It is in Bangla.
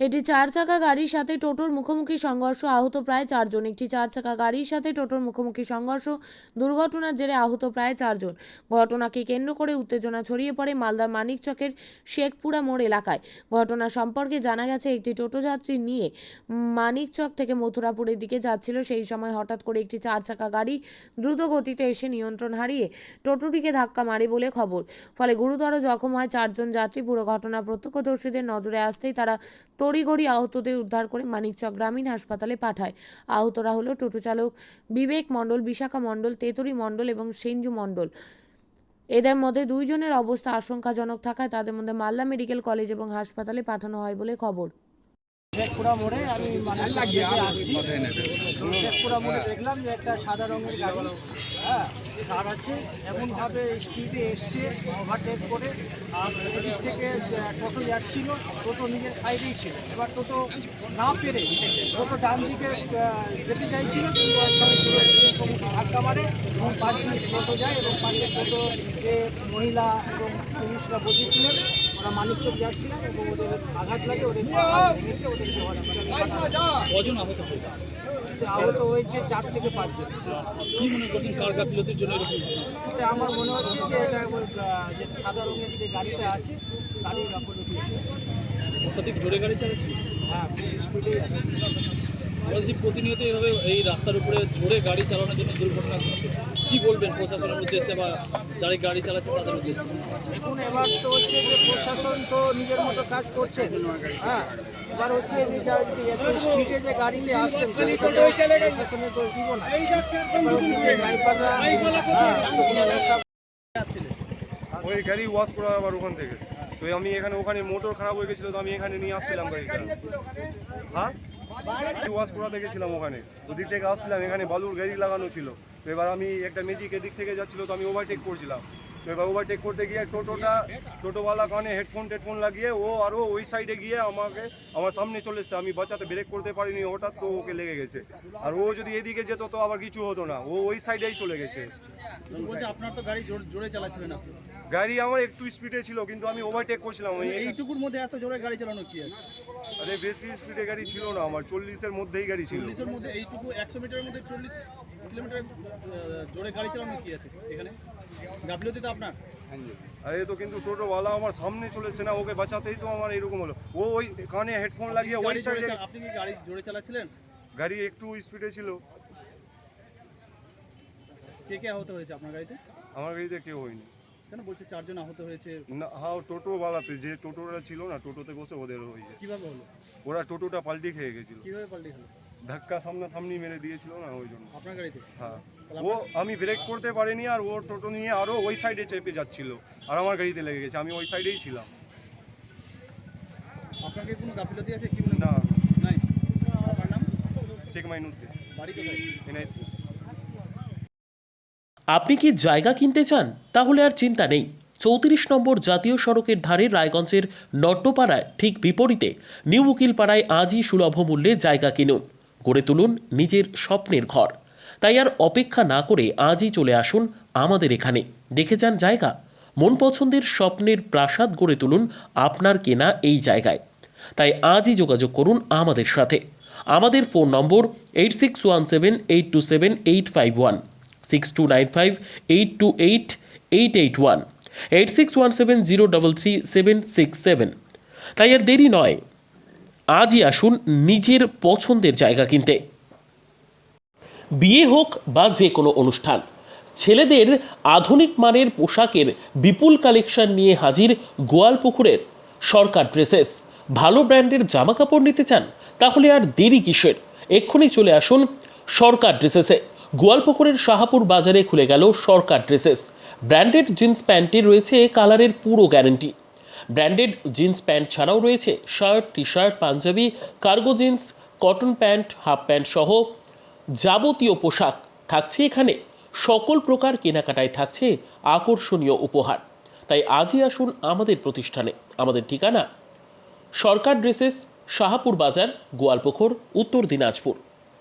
একটি 4 চাকা গাড়ির সাথে টোটোর মুখোমুখি সংঘর্ষ, আহত প্রায় 4 জন। একটি 4 চাকা গাড়ির সাথে টোটোর মুখোমুখি সংঘর্ষ, দুর্ঘটনার জেরে আহত প্রায় 4 জন। ঘটনাকে কেন্দ্র করে উত্তেজনা ছড়িয়ে পড়ে মালদার মানিকচকের শেখপুরা মোড় এলাকায়। ঘটনা সম্পর্কে জানা গেছে, একটি টোটো যাত্রী নিয়ে মানিকচক থেকে মথুরাপুরের দিকে যাচ্ছিল। সেই সময় হঠাৎ করে একটি 4 চাকা গাড়ি দ্রুত গতিতে এসে নিয়ন্ত্রণ হারিয়ে টোটোটিকে ধাক্কা মারে বলে খবর। ফলে গুরুতর জখম হয় 4 জন যাত্রী। পুরো ঘটনা প্রত্যক্ষদর্শীদের নজরে আসতেই তারা তড়িঘড়ি আহতদের উদ্ধার করে মানিকচক গ্রামীণ হাসপাতালে পাঠায়। আহতরা হলো টোটো চালক বিবেক মণ্ডল, বিশাখা মণ্ডল, তেতুরি মণ্ডল এবং সেঞ্জু মণ্ডল। এদের মধ্যে 2 জনের অবস্থা আশঙ্কাজনক থাকায় তাদের মধ্যে মালদা মেডিকেল কলেজ এবং হাসপাতালে পাঠানো হয় বলে খবর। শেখপুরা মোড়ে আমি শেখপুরা মোড়ে দেখলাম যে একটা সাদা রঙের গাড়ি কার আছে, এমনভাবে স্পিডে এসছে ওভারটেক করে। আর এদিক থেকে টোটো যাচ্ছিল, টোটো নিজের সাইডেই ছিল। এবার টোটো না পেরে টোটো ডান দিকে যেতে চাইছিল, ধাক্কা মারে এবং 5 মিনিট টোটো যায় এবং পাশে টোটো যে মহিলা এবং পুরুষরা বসেছিলেন, ওরা মানিকচক যাচ্ছিলেন এবং ওদের আঘাত লাগে, ওদের ভেঙেছে, ওদেরকে কজন আহত হয়েছে? আহত হয়েছে 4 থেকে 5 জন। কি মনে করছেন কার গাফিলতির জন্য এরকম? এটা আমার মনে হচ্ছে যে এটা যে সাদা রঙের যে গাড়িটা আছে তারই গাফিলতি। অত্যাধিক জোরে গাড়ি চালাচ্ছে? হ্যাঁ, স্পিডে আছে। বলছি প্রতিনিয়ত এইভাবে এই রাস্তার উপরে জোরে গাড়ি চালানোর জন্য দুর্ঘটনা ঘটছে, কি বলবেন প্রশাসনের উদ্দেশ্যে বা যারা গাড়ি চালাচ্ছে তাদের উদ্দেশ্যে? দেখুন, এবার তো হচ্ছে যে প্রশাসন তো নিজের মতো কাজ করছে। হ্যাঁ, এবার হচ্ছে যে এত স্পিডে যে গাড়িতে আসছেন প্রশাসনের তো দিব না। এবার হচ্ছে যে ড্রাইভাররা ওই গাড়ি ওয়াশ করা আবার ওখান থেকে, তো আমি এখানে ওখানে মোটর খারাপ হয়ে গেছিলো, তো আমি এখানে নিয়ে আসছিলাম গাড়িটা। হ্যাঁ, ওয়াশ করাতে গেছিলাম ওখানে, ওদিক থেকে আসছিলাম, এখানে বালুর গাড়ি লাগানো ছিল। তো এবার আমি একটা ম্যাজিক এদিক থেকে যাচ্ছিলো, তো আমি ওভারটেক করছিলাম। তো এবার ওভারটেক করতে গিয়ে টোটোওয়ালা কানে হেডফোন লাগিয়ে ও আরও ওই সাইডে গিয়ে আমার সামনে চলে এসছে। আমি বাঁচাতে ব্রেক করতে পারিনি, হঠাৎ তো ওকে লেগে গেছে। আর ও যদি এদিকে যেত তো আবার কিছু হতো না, ও ওই সাইডেই চলে গেছে। বলছে আপনার তো গাড়ি জোরে চালাচ্ছিলেন আপনি? গাড়ি আমার একটু স্পিডে ছিল, কিন্তু আমি ওভারটেক করছিলাম। এইটুকুর মধ্যে এত জোরে গাড়ি চালানো কি আছে? আরে বেশি স্পিডে গাড়ি ছিল না, আমার 40-এর মধ্যেই গাড়ি ছিল। 40-এর মধ্যে এইটুকু 100 মিটারের মধ্যে 40 কিলোমিটার জোরে গাড়ি চালানো কি আছে এখানে? গাফিলতি তো আপনার। আরে তো কিন্তু টোটোওয়ালা আমার সামনে চলেছে না, ওকে বাঁচাতেই তো আমার এরকম হলো। ও ওই কানে হেডফোন লাগিয়ে ওই সাইডে। আপনি কি গাড়ি জোরে চালাচ্ছিলেন? গাড়ি একটু স্পিডে ছিল। কে কে আহত হয়েছে আপনার গাড়িতে? আমার গাড়িতে কেউ হয়নি। কেন বলছে 4 জন আহত হয়েছে? না, হ্যাঁ, টোটোওয়ালাতে যে টোটোটা ছিল না, টোটোতে বসে ওদের হয়েছে। কিভাবে হলো? ওরা টোটোটা পাল্টি খেয়ে গেছিল, কিভাবে পাল্টে গেল? ধাক্কা সামনাসামনি মেরে দিয়েছিল না, ওই জন্য। আপনার গাড়িতে? হ্যাঁ, ও আমি ব্রেক করতে পারিনি, আর ও টোটো নিয়ে আরও ওই সাইডে চেপে যাচ্ছিল, আর আমার গাড়িতে লেগে গেছে। আমি ওই সাইডেই ছিলাম। আপনাকে কোনো গাফিলতি আছে কি? না, নাই। আপনার নাম? শেখ মাইনুদ্দিন, বাড়ি কোথায়? এনআইসি। আপনি কি জায়গা কিনতে চান? তাহলে আর চিন্তা নেই। 34 নম্বর জাতীয় সড়কের ধারে রায়গঞ্জের নট্টপাড়ায় ঠিক বিপরীতে নিউ উকিলপাড়ায় আজই সুলভ মূল্যে জায়গা কিনুন, গড়ে তুলুন নিজের স্বপ্নের ঘর। তাই আর অপেক্ষা না করে আজই চলে আসুন আমাদের এখানে, দেখে যান জায়গা। মন পছন্দের স্বপ্নের প্রাসাদ গড়ে তুলুন আপনার কেনা এই জায়গায়। তাই আজই যোগাযোগ করুন আমাদের সাথে। আমাদের ফোন নম্বর 8617827851, 6295828881, 8617033767। তাই আর দেরি নয়, আজই আসুন নিজের পছন্দের জায়গা কিনতে। বিয়ে হোক বা যে কোনো অনুষ্ঠান, ছেলেদের আধুনিক মানের পোশাকের বিপুল কালেকশন নিয়ে হাজির গোয়ালপুকুরের সরকার ড্রেসেস। ভালো ব্র্যান্ডের জামা কাপড় নিতে চান? তাহলে আর দেরি কিসের? এক্ষুনি চলে আসুন সরকার ড্রেসেসে। গোয়ালপুকুরের শাহাপুর বাজারে খুলে গেল সরকার ড্রেসেস। ব্র্যান্ডেড জিন্স প্যান্টে রয়েছে কালারের পুরো গ্যারেন্টি। ব্র্যান্ডেড জিন্স প্যান্ট ছাড়াও রয়েছে শার্ট, টি শার্ট, পাঞ্জাবি, cargo jeans, cotton pant, half pant সহ যাবতীয় পোশাক থাকছে এখানে। সকল প্রকার কেনাকাটায় থাকছে আকর্ষণীয় উপহার। তাই আজই আসুন আমাদের প্রতিষ্ঠানে। আমাদের ঠিকানা সরকার ড্রেসেস, শাহাপুর বাজার, গোয়ালপুকুর, উত্তর দিনাজপুর।